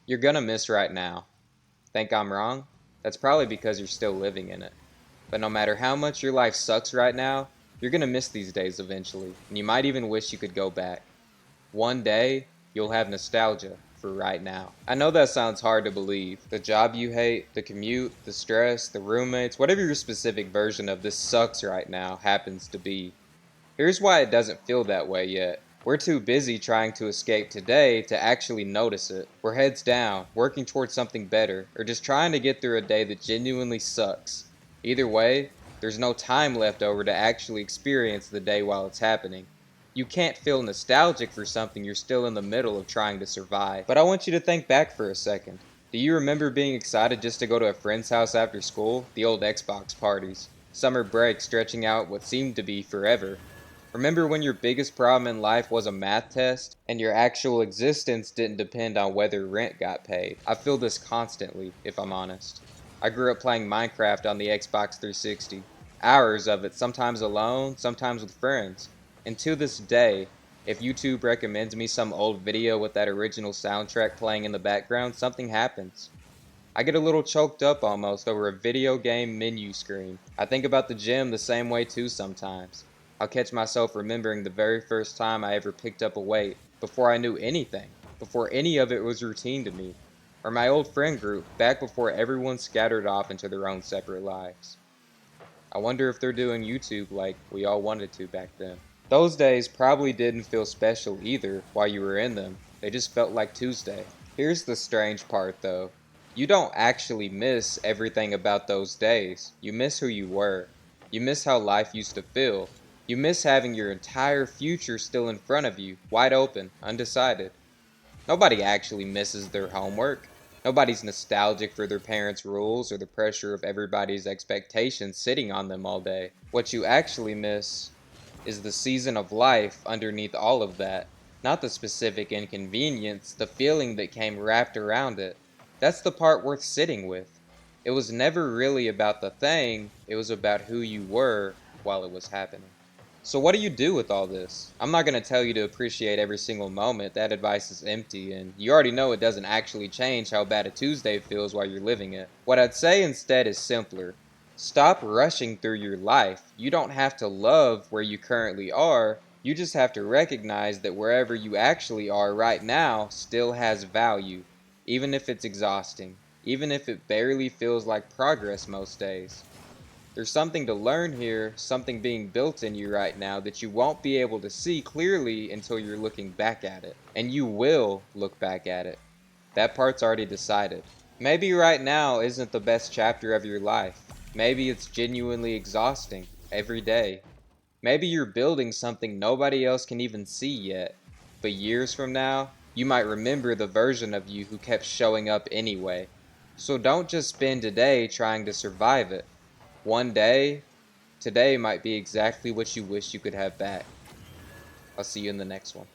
You're gonna miss right now. Think I'm wrong? That's probably because you're still living in it. But no matter how much your life sucks right now, you're gonna miss these days eventually, and you might even wish you could go back. One day, you'll have nostalgia for right now. I know that sounds hard to believe. The job you hate, the commute, the stress, the roommates, whatever your specific version of this sucks right now happens to be. Here's why it doesn't feel that way yet. We're too busy trying to escape today to actually notice it. We're heads down, working towards something better, or just trying to get through a day that genuinely sucks. Either way, there's no time left over to actually experience the day while it's happening. You can't feel nostalgic for something you're still in the middle of trying to survive. But I want you to think back for a second. Do you remember being excited just to go to a friend's house after school? The old Xbox parties. Summer break stretching out what seemed to be forever. Remember when your biggest problem in life was a math test and your actual existence didn't depend on whether rent got paid? I feel this constantly, if I'm honest. I grew up playing Minecraft on the Xbox 360. Hours of it, sometimes alone, sometimes with friends. And to this day, if YouTube recommends me some old video with that original soundtrack playing in the background, something happens. I get a little choked up almost over a video game menu screen. I think about the gym the same way too sometimes. I'll catch myself remembering the very first time I ever picked up a weight, before I knew anything, before any of it was routine to me. Or my old friend group, back before everyone scattered off into their own separate lives. I wonder if they're doing YouTube like we all wanted to back then. Those days probably didn't feel special either while you were in them. They just felt like Tuesday. Here's the strange part though. You don't actually miss everything about those days. You miss who you were. You miss how life used to feel. You miss having your entire future still in front of you, wide open, undecided. Nobody actually misses their homework. Nobody's nostalgic for their parents' rules or the pressure of everybody's expectations sitting on them all day. What you actually miss is the season of life underneath all of that, not the specific inconvenience, the feeling that came wrapped around it. That's the part worth sitting with. It was never really about the thing, it was about who you were while it was happening. So what do you do with all this? I'm not going to tell you to appreciate every single moment. That advice is empty, and you already know it doesn't actually change how bad a Tuesday feels while you're living it. What I'd say instead is simpler. Stop rushing through your life. You don't have to love where you currently are. You just have to recognize that wherever you actually are right now still has value, even if it's exhausting, even if it barely feels like progress most days. There's something to learn here, something being built in you right now that you won't be able to see clearly until you're looking back at it. And you will look back at it. That part's already decided. Maybe right now isn't the best chapter of your life. Maybe it's genuinely exhausting every day. Maybe you're building something nobody else can even see yet. But years from now, you might remember the version of you who kept showing up anyway. So don't just spend today trying to survive it. One day, today might be exactly what you wish you could have back. I'll see you in the next one.